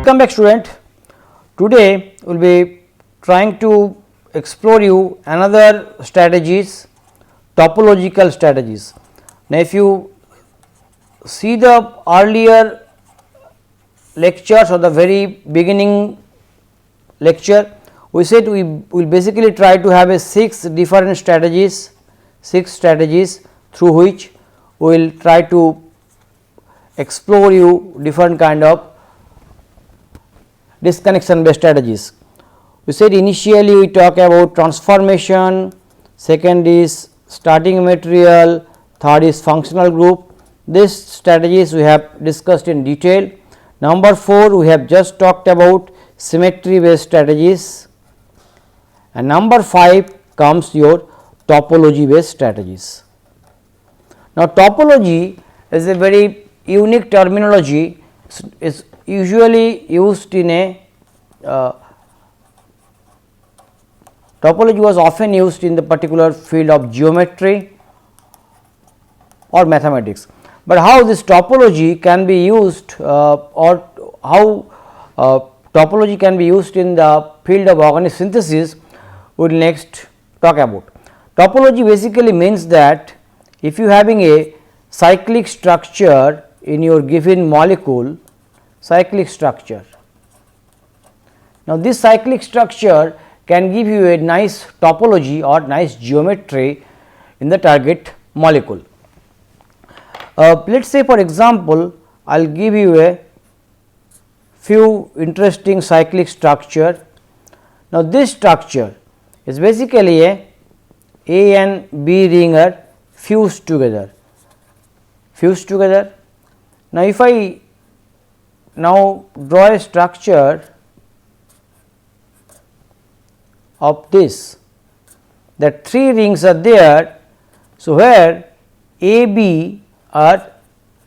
Welcome back student. Today we will be trying to explore you another strategies, topological strategies. Now if you see the earlier lectures or the very beginning lecture, we said we will basically try to have a 6 different strategies, 6 strategies through which we will try to explore you different kind of disconnection based strategies. We said initially we talk about transformation, second is starting material, third is functional group. These strategies we have discussed in detail. Number 4 we have just talked about symmetry based strategies, and number 5 comes your topology based strategies. Now topology is a very unique terminology, is usually used in a topology was often used in the particular field of geometry or mathematics, but how this topology can be used or how topology can be used in the field of organic synthesis we will next talk about. Topology basically means that if you having a cyclic structure in your given molecule, cyclic structure. Now this cyclic structure can give you a nice topology or nice geometry in the target molecule. Let us say for example, I will give you a few interesting cyclic structure. Now this structure is basically a and B ring are fused together. Now if I now draw a structure of this, that 3 rings are there. So where A, B are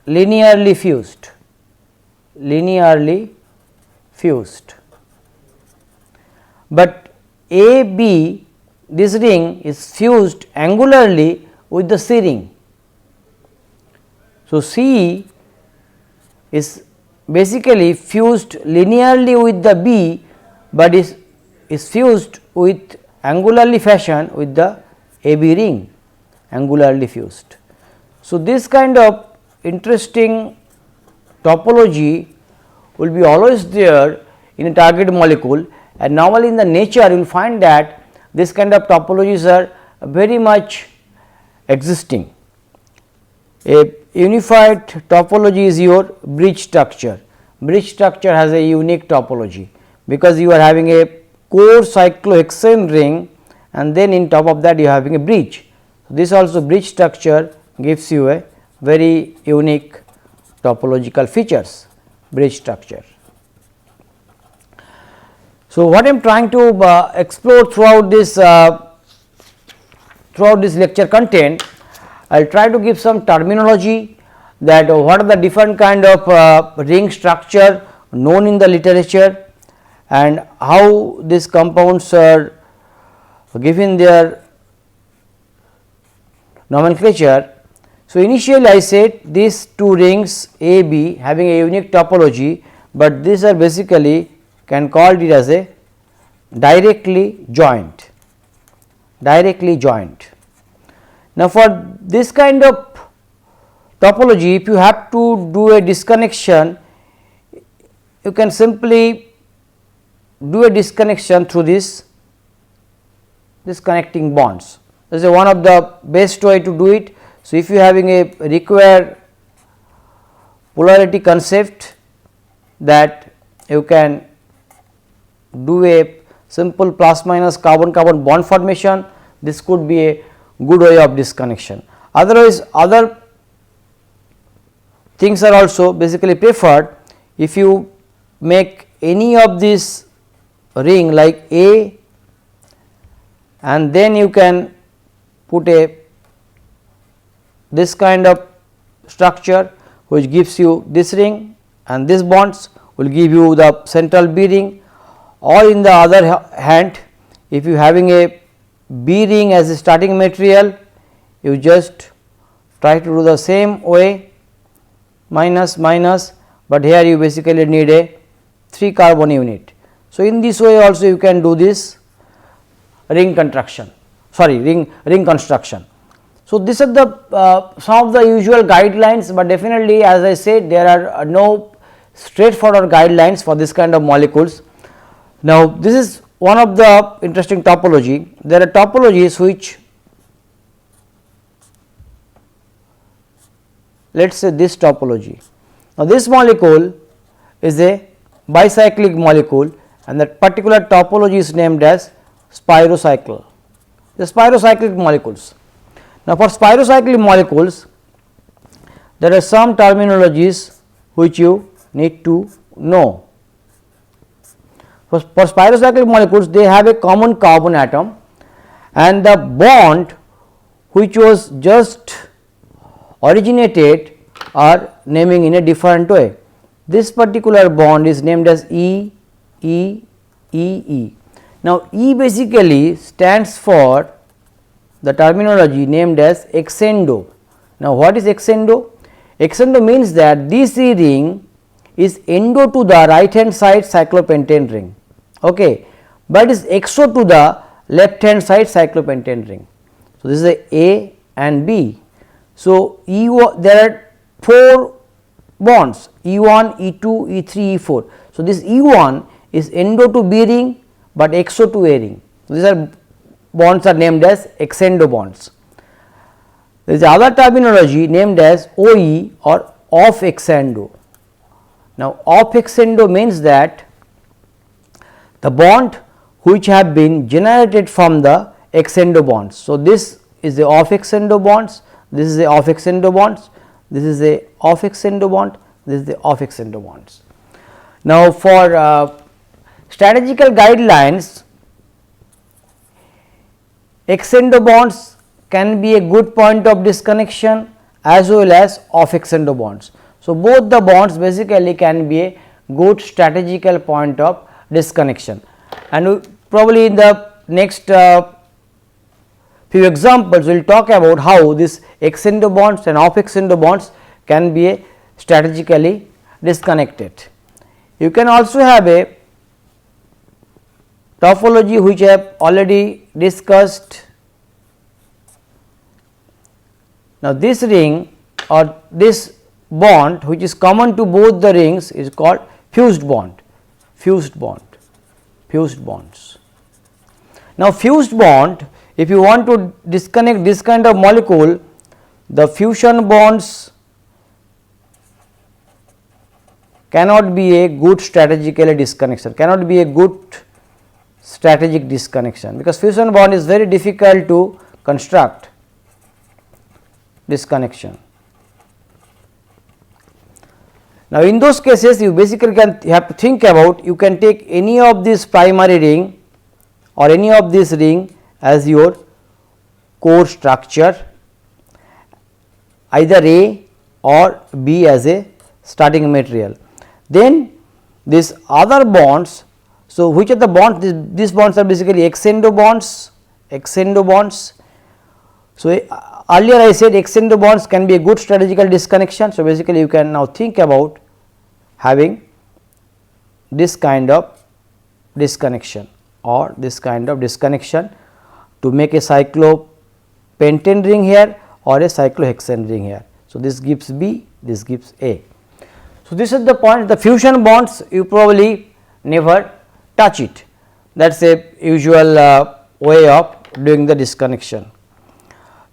linearly fused, but A, B, this ring is fused angularly with the C ring. So C is basically fused linearly with the B, but is fused with angularly fashion with the AB ring, angularly fused. So this kind of interesting topology will be always there in a target molecule, and normally in the nature you will find that this kind of topologies are very much existing. A unified topology is your bridge structure. Bridge structure has a unique topology because you are having a core cyclohexane ring and then in top of that you are having a bridge. This also bridge structure gives you a very unique topological features, bridge structure. So what I am trying to explore throughout this lecture content, I will try to give some terminology that what are the different kind of ring structure known in the literature and how these compounds are given their nomenclature. So initially I said these 2 rings A, B having a unique topology, but these are basically can call it as a directly joint. Now for this kind of topology, if you have to do a disconnection, you can simply do a disconnection through this connecting bonds. This is one of the best way to do it. So if you having a required polarity concept, that you can do a simple plus minus carbon carbon bond formation, this could be a good way of disconnection. Otherwise other things are also basically preferred. If you make any of this ring like A and then you can put a this kind of structure which gives you this ring, and this bonds will give you the central B ring, or in the other hand if you having a B ring as a starting material, you just try to do the same way minus minus, but here you basically need a 3 carbon unit. So, in this way also you can do this ring construction, ring construction. So, this are the some of the usual guidelines, but definitely as I said there are no straightforward guidelines for this kind of molecules. Now, this is one of the interesting topology. There are topologies which, let us say this topology. Now, this molecule is a bicyclic molecule and that particular topology is named as spirocycle, the spirocyclic molecules. Now, for spirocyclic molecules there are some terminologies which you need to know. For spirocyclic molecules they have a common carbon atom and the bond which was just originated are naming in a different way. This particular bond is named as E, E, E, E. Now, E basically stands for the terminology named as exendo. Now, what is exendo? Exendo means that this E ring is endo to the right hand side cyclopentane ring, okay, but is exo to the left hand side cyclopentane ring. So, this is A and B. So, there are 4 bonds E1, E2, E3, E4. So, this E1 is endo to B ring, but exo to A ring. So, these are bonds are named as exendo bonds. There is other terminology named as OE or off exendo. Now, off exendo means that the bond which have been generated from the exendo bonds. So, this is the off exendo bonds, this is the off exendo bonds, this is the off exendo bond, this is the off exendo bonds. Now, for strategical guidelines, exendo bonds can be a good point of disconnection as well as off exendo bonds. So, both the bonds basically can be a good strategical point of disconnection, and probably in the next few examples we will talk about how this exendo bonds and off exendo bonds can be a strategically disconnected. You can also have a topology which I have already discussed. Now, this ring or this bond which is common to both the rings is called fused bond, fused bond, fused bonds. Now, fused bond, if you want to disconnect this kind of molecule, the fusion bonds cannot be a good strategically disconnection, cannot be a good strategic disconnection, because fusion bond is very difficult to construct disconnection. Now, in those cases you basically have to think about, you can take any of this primary ring or any of this ring as your core structure, either A or B as a starting material. Then these other bonds, so which are the bonds? These bonds are basically exendo bonds, exendo bonds. So, earlier I said exendo bonds can be a good strategical disconnection. So, basically you can now think about having this kind of disconnection or this kind of disconnection to make a cyclopentane ring here or a cyclohexane ring here. So, this gives B, this gives A. So, this is the point, the fusion bonds you probably never touch it, that is a usual way of doing the disconnection,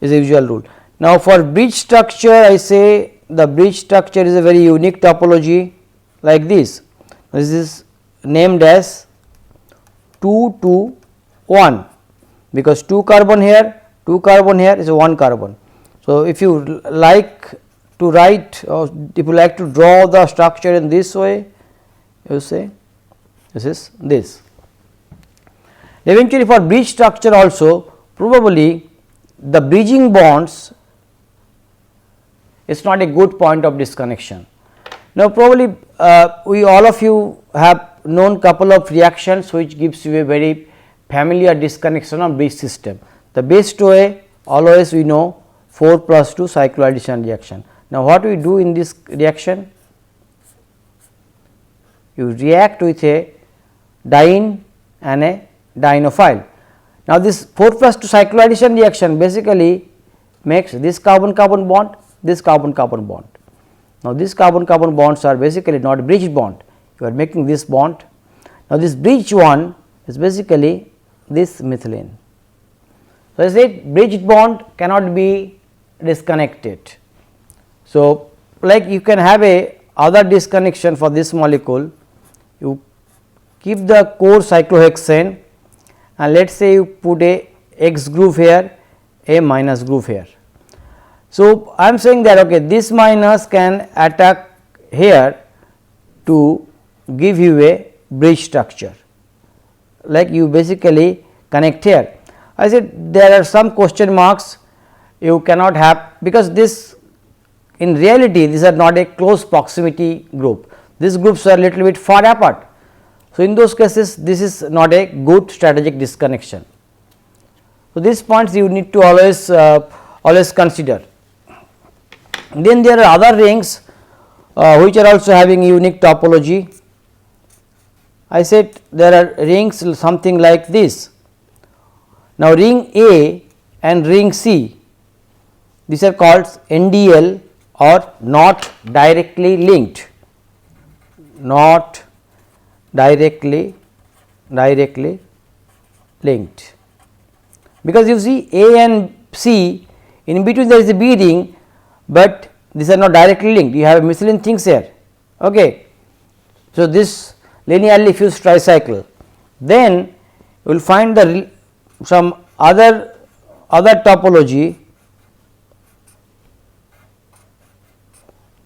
is a usual rule. Now, for bridge structure I say the bridge structure is a very unique topology like this. This is named as 2 to 1, because 2 carbon here, 2 carbon here is 1 carbon. So, if you like to write or if you like to draw the structure in this way, you say this is this. Eventually, for bridge structure also probably the bridging bonds is not a good point of disconnection. Now, probably we all of you have known couple of reactions which gives you a very familiar disconnection of bridge system. The best way always we know 4+2 cycloaddition reaction. Now, what we do in this reaction? you react with a diene and a dienophile. Now, this 4 plus 2 cycloaddition reaction basically makes this carbon carbon bond, this carbon carbon bond. Now, these carbon carbon bonds are basically not bridged bond, you are making this bond. Now, this bridged one is basically this methylene. So, I said bridged bond cannot be disconnected. So, like you can have a other disconnection for this molecule, you keep the core cyclohexane and let us say you put a X group here, a minus group here. So, I am saying that okay, this minus can attack here to give you a bridge structure, like you basically connect here. I said there are some question marks you cannot have, because this in reality these are not a close proximity group, these groups are little bit far apart. So, in those cases this is not a good strategic disconnection. So, these points you need to always consider. Then there are other rings which are also having unique topology. I said there are rings something like this. Now, ring A and ring C, these are called NDL or not directly linked, not directly linked, because you see A and C in between there is a B ring, but these are not directly linked, you have methylene things here. Okay. So, this linearly fused tricycle, then you will find the some other topology.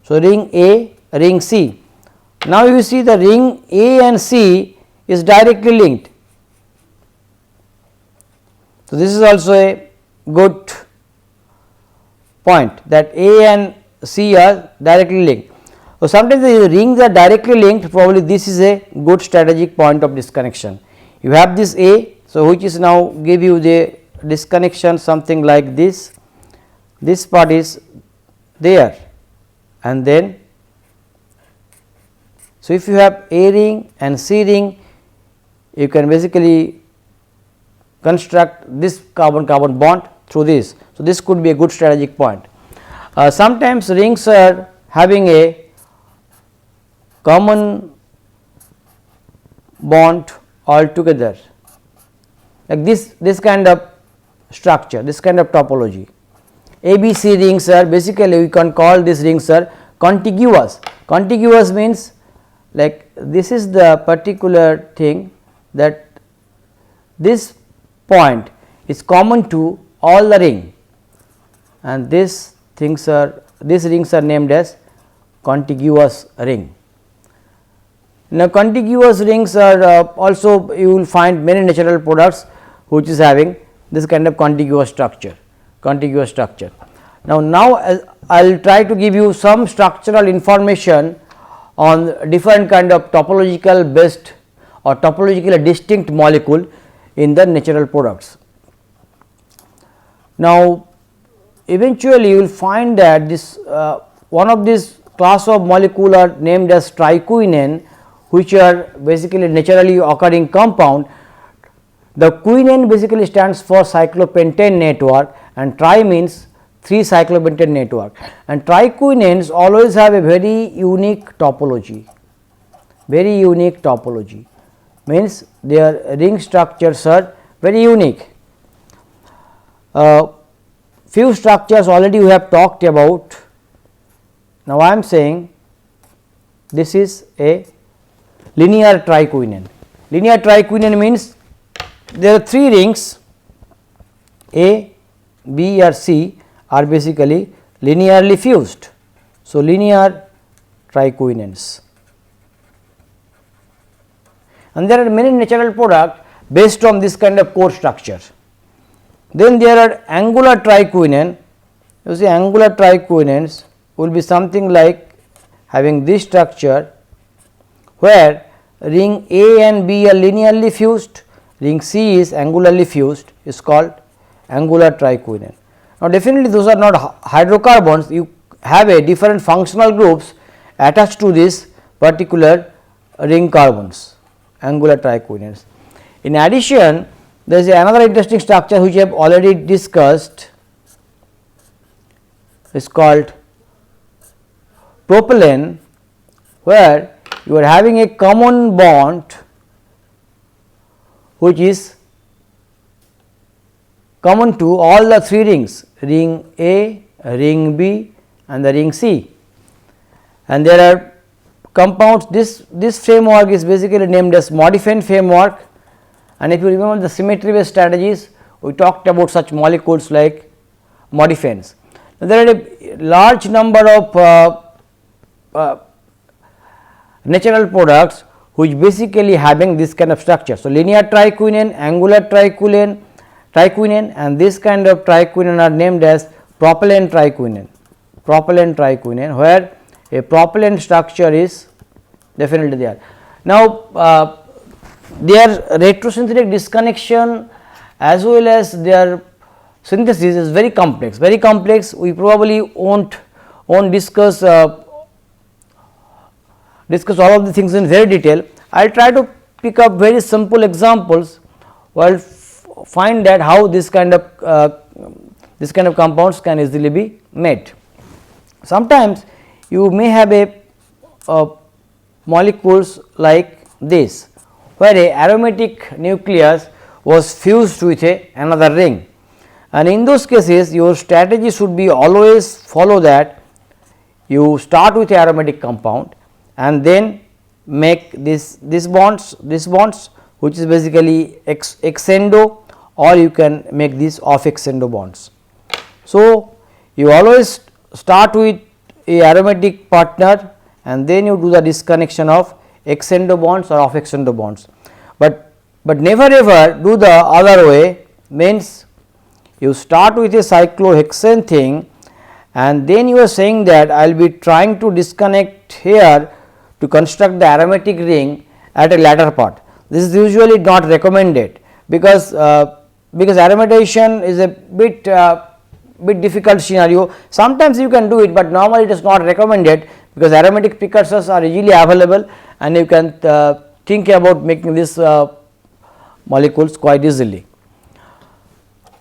So, ring A, ring C. Now, you see the ring A and C is directly linked. So, this is also a good point that A and C are directly linked. So, sometimes the rings are directly linked, probably this is a good strategic point of disconnection. You have this A, so which is now give you the disconnection something like this part is there, and then so if you have A ring and C ring, you can basically construct this carbon carbon bond through this. So, this could be a good strategic point. Sometimes rings are having a common bond altogether, like this kind of structure, this kind of topology. ABC rings are basically we can call these rings are contiguous. Contiguous means like this is the particular thing that this point is common to all the ring, and these rings are named as contiguous ring. Now, contiguous rings are also you will find many natural products which is having this kind of contiguous structure. Now I will try to give you some structural information on different kind of topological based or topologically distinct molecule in the natural products. Now, eventually you will find that this one of these class of molecule are named as triquinane, which are basically naturally occurring compound. The quinane basically stands for cyclopentane network, and tri means 3 cyclopentane network, and triquinanes always have a very unique topology, means their ring structures are very unique. Few structures already we have talked about. Now, I am saying this is a linear triquinane. Linear triquinane means there are 3 rings A, B or C are basically linearly fused. So, linear triquinanes, and there are many natural products based on this kind of core structure. Then there are angular triquinane. You see, angular triquinanes will be something like having this structure where ring A and B are linearly fused, ring C is angularly fused, is called angular triquinane. Now, definitely those are not hydrocarbons, you have a different functional groups attached to this particular ring carbons, angular triquinanes. In addition, there is another interesting structure which I have already discussed, is called propylene, where you are having a common bond which is common to all the three rings, ring A, ring B and the ring C, and there are compounds. This framework is basically named as Modiphen framework, and if you remember the symmetry based strategies, we talked about such molecules like Modiphens. Now, there are a large number of natural products which basically having this kind of structure. So, linear triquinane, angular triquinane, and this kind of triquinane are named as propylene triquinane, where a propylene structure is definitely there. Now, their retrosynthetic disconnection as well as their synthesis is very complex, we probably won't discuss all of the things in very detail. I will try to pick up very simple examples while find that how this kind of compounds can easily be made. Sometimes you may have a molecules like this, where a aromatic nucleus was fused with another ring, and in those cases your strategy should be always follow that you start with a aromatic compound and then make this bonds which is basically exendo, or you can make these off exendo bonds. So, you always start with a aromatic partner and then you do the disconnection of exendo bonds or off exendo bonds, but never ever do the other way, means you start with a cyclohexane thing and then you are saying that I will be trying to disconnect here to construct the aromatic ring at a later part. This is usually not recommended, because aromatization is a bit difficult scenario. Sometimes you can do it, but normally it is not recommended, because aromatic precursors are easily available and you can think about making these molecules quite easily.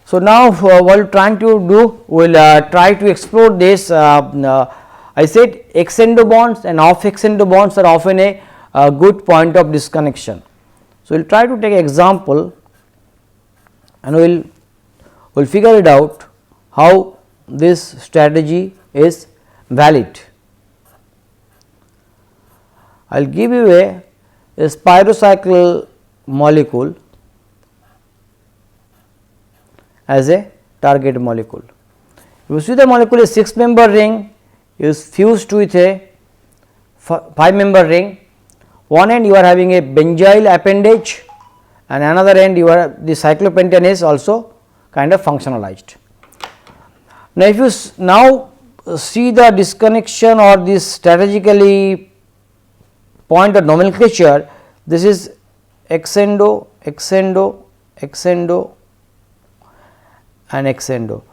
So, now what we are trying to do, we will try to explore this. I said exendo bonds and off exendo bonds are often a good point of disconnection. So, we will try to take an example and we will figure it out how this strategy is valid. I will give you a spirocycle molecule as a target molecule. You see the molecule is 6 member ring is fused with a 5 member ring. One end you are having a benzyl appendage and another end you are the cyclopentane is also kind of functionalized. Now, if you now see the disconnection or this strategically point of nomenclature, this is exendo, exendo, exendo and exendo,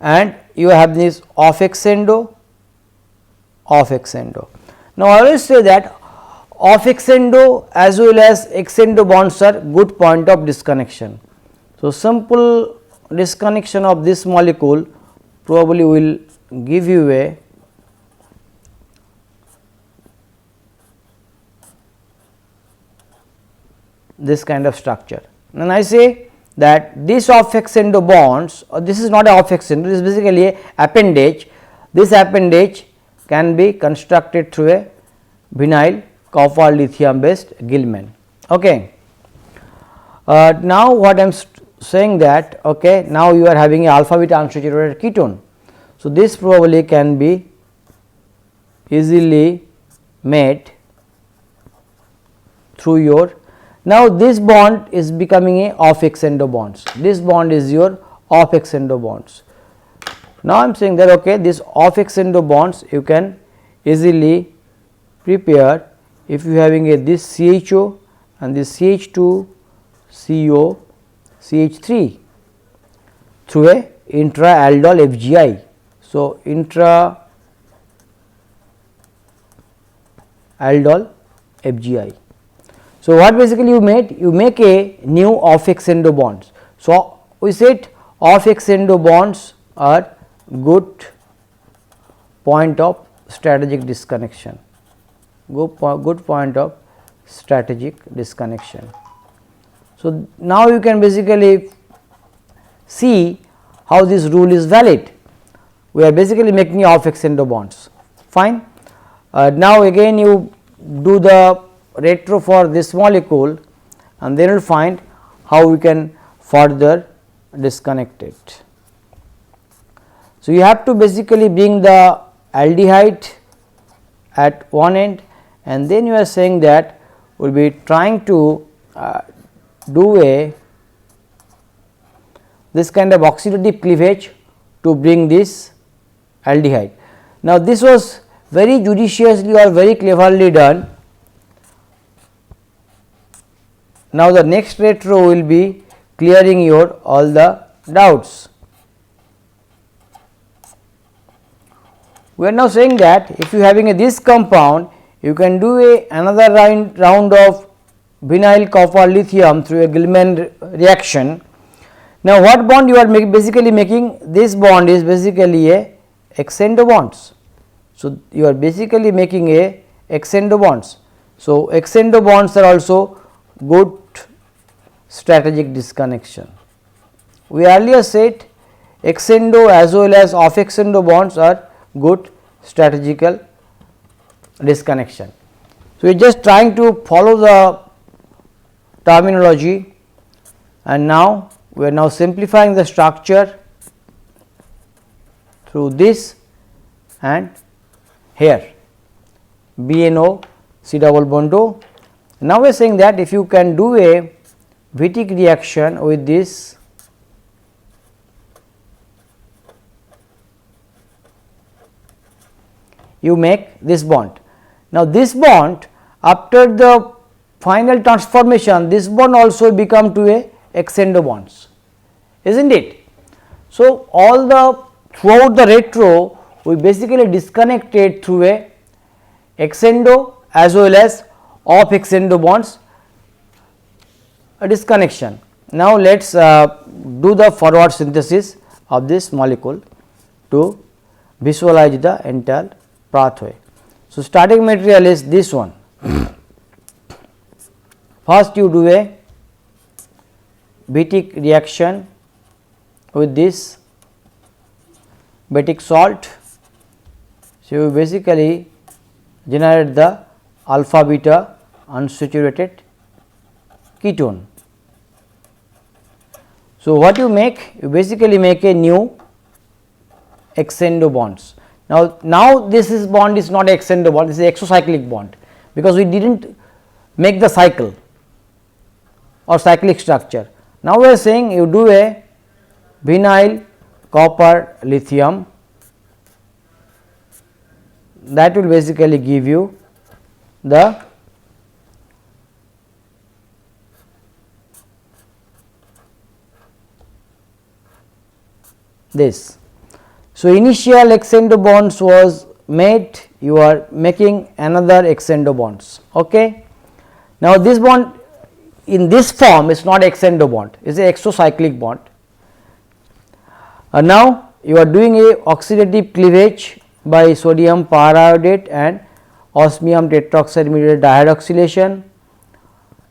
and you have this off exendo, off exendo. Now, I always say that off exendo as well as exendo bonds are good point of disconnection. So, simple disconnection of this molecule probably will give you a this kind of structure. And I say that this off exendo bonds, or this is not a off exendo, this is basically a appendage. This appendage can be constructed through a vinyl copper lithium based Gilman. Okay. Now, what I am saying that now you are having a alpha beta unsaturated ketone. So, this probably can be easily made through your. Now, this bond is becoming a off exendo bonds, this bond is your off exendo bonds. Now, I am saying that this off exendo bonds you can easily prepare if you having a this CHO and this CH2 CO CH3 through a intra aldol FGI. So, intra aldol FGI. So, what basically you made? You make a new off extendo bonds. So, we said off extendo bonds are good point of strategic disconnection, good point of strategic disconnection. So, now you can basically see how this rule is valid. We are basically making off extendo bonds, fine. Now again you do the retro for this molecule and then you will find how we can further disconnect it. So, you have to basically bring the aldehyde at one end and then you are saying that we will be trying to do this kind of oxidative cleavage to bring this aldehyde. Now, this was very judiciously or very cleverly done. Now, the next retro will be clearing your all the doubts. We are now saying that if you having this compound, you can do another round of vinyl copper lithium through a Gilman reaction. Now, what bond you are basically making? This bond is basically a extendo bonds. So, you are basically making a extendo bonds. So, extendo bonds are also good strategic disconnection. We earlier said extendo as well as off extendo bonds are good strategical disconnection. So, we are just trying to follow the terminology and now we are now simplifying the structure through this and here BNO C double bond O. Now, we are saying that if you can do a Wittig reaction with this you make this bond. Now, this bond after the final transformation this bond also become to a extendo bonds, is not it. So, all the throughout the retro we basically disconnected through a extendo as well as off extendo bonds a disconnection. Now, let us do the forward synthesis of this molecule to visualize the entire pathway. So, starting material is this one. First you do a Wittig reaction with this Wittig salt. So, you basically generate the alpha beta unsaturated ketone. So, what you make? You basically make a new extendo bonds. Now this is bond is not extendo bond, this is exocyclic bond because we did not make the cycle or cyclic structure. Now, we are saying you do a vinyl copper lithium, that will basically give you the this. So, initial extendo bonds was made, you are making another extendo bonds. Okay. Now, this bond in this form is not extendo bond, it is a exocyclic bond. Now, you are doing a oxidative cleavage by sodium periodate and osmium tetroxide mediated dihydroxylation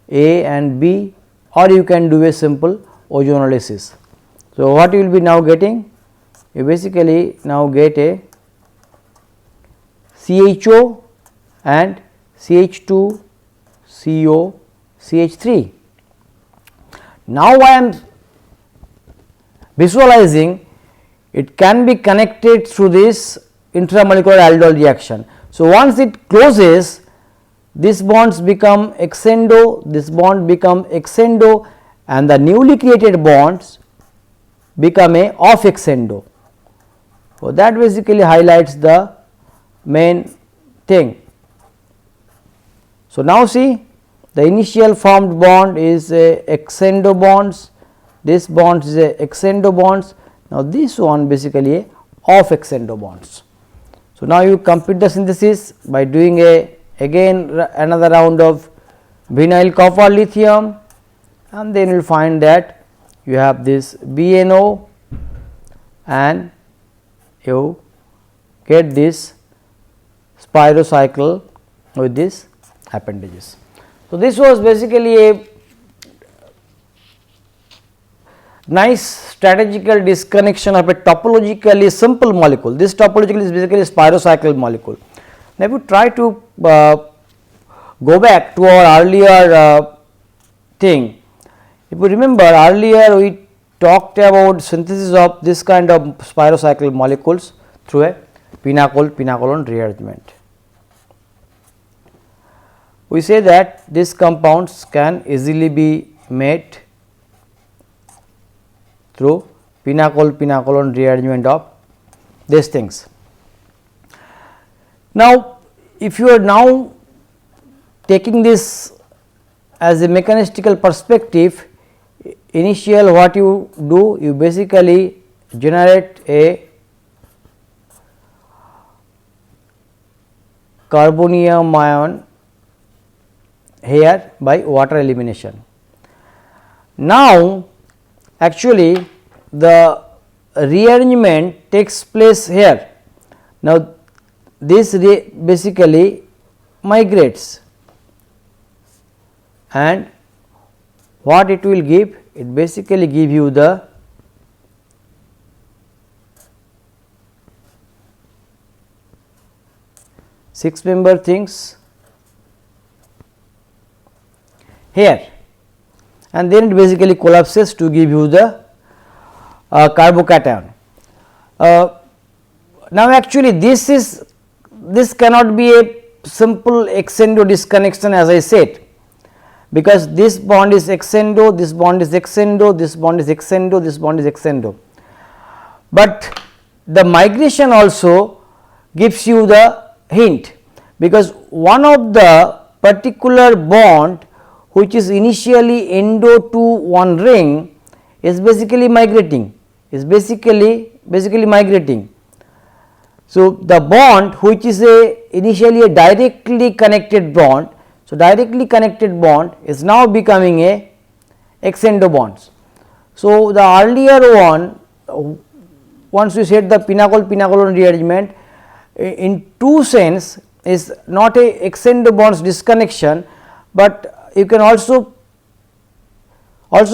A and B, or you can do a simple ozonolysis. So, what you will be now getting? You basically now get a CHO and CH2 CO CH3. Now, I am visualizing it can be connected through this intramolecular aldol reaction. So, once it closes, these bonds become extendo, this bond become extendo and the newly created bonds become a off extendo. So, that basically highlights the main thing. So, now see the initial formed bond is a extendo bonds, this bond is a extendo bonds. Now, this one basically a off extendo bonds. So, now you complete the synthesis by doing a again another round of vinyl copper lithium, and then you will find that you have this BNO and you get this spirocycle with this appendages. So, this was basically a nice strategical disconnection of a topologically simple molecule. This topologically is basically a spirocycle molecule. Now, if you try to go back to our earlier thing, if you remember earlier we talked about synthesis of this kind of spirocycle molecules through a pinnacle rearrangement. We say that these compounds can easily be made through pinnacle rearrangement of these things. Now, if you are now taking this as a mechanistical perspective, initial what you do, you basically generate a carbonium ion here by water elimination. Now, actually the rearrangement takes place here. Now, this basically migrates, and what it will give? It basically give you the six member things here, and then it basically collapses to give you the carbocation. Now, actually this cannot be a simple extendo disconnection, as I said, because this bond is extendo, this bond is extendo, this bond is extendo, this bond is extendo. But the migration also gives you the hint, because one of the particular bond which is initially endo to one ring is basically migrating, migrating. So, the bond which is initially a directly connected bond, so directly connected bond is now becoming a extendo bonds. So, the earlier one, once we said the pinnacle rearrangement, in two sense is not a extendo bonds disconnection, but you can also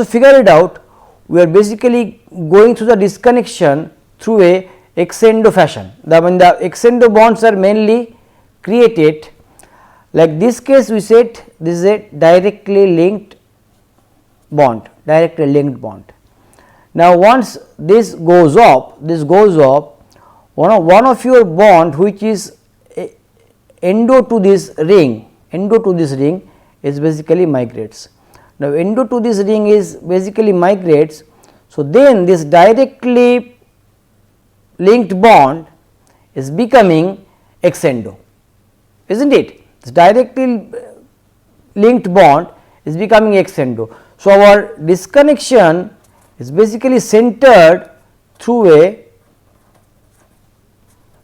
figure it out. We are basically going through the disconnection through a extendo fashion. When the extendo bonds are mainly created, like this case we said this is a directly linked bond, Now, once this goes up, one of your bond which is endo to this ring is basically migrates. Now, endo to this ring is basically migrates. So, then this directly linked bond is becoming extendo, is not it? This directly linked bond is becoming extendo. So, our disconnection is basically centered through a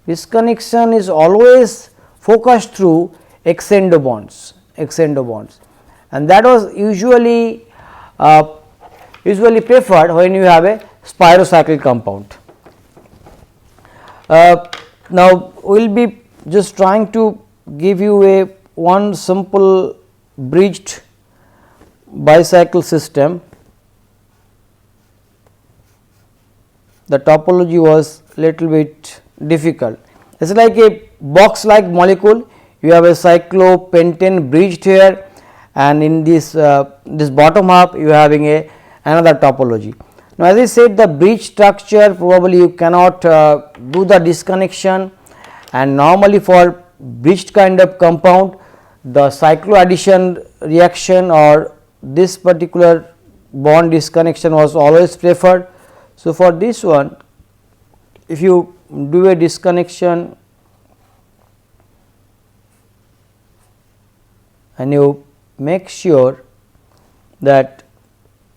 disconnection is always focused through extendo bonds, and that was usually preferred when you have a spirocycle compound. Now, we will be just trying to give you one simple bridged bicycle system. The topology was little bit difficult. It is like a box like molecule, you have a cyclopentane bridged here, and in this bottom half you are having another topology. Now, as I said, the bridge structure probably you cannot do the disconnection, and normally for bridged kind of compound the cycloaddition reaction or this particular bond disconnection was always preferred. So, for this one, if you do a disconnection and you make sure that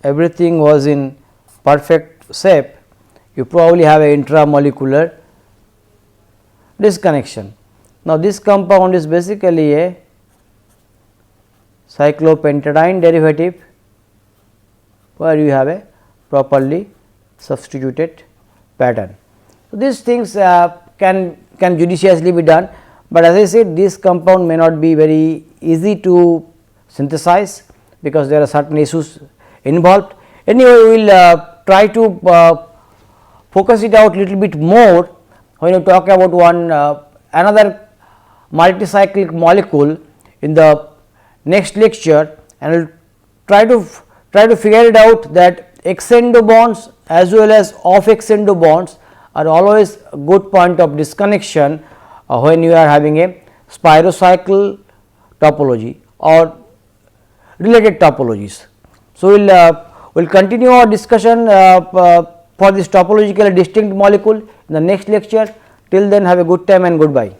everything was in perfect shape, you probably have a intramolecular disconnection. Now, this compound is basically a cyclopentadiene derivative where you have a properly substituted pattern. So, these things can judiciously be done, but as I said this compound may not be very easy to synthesize because there are certain issues involved. Anyway, we will try to focus it out little bit more when you talk about one another multicyclic molecule in the next lecture, and we will try to figure it out that ex-endo bonds as well as off ex-endo bonds are always a good point of disconnection when you are having a spirocycle topology or related topologies. So, we will continue our discussion for this topologically distinct molecule in the next lecture. Till then, have a good time and goodbye.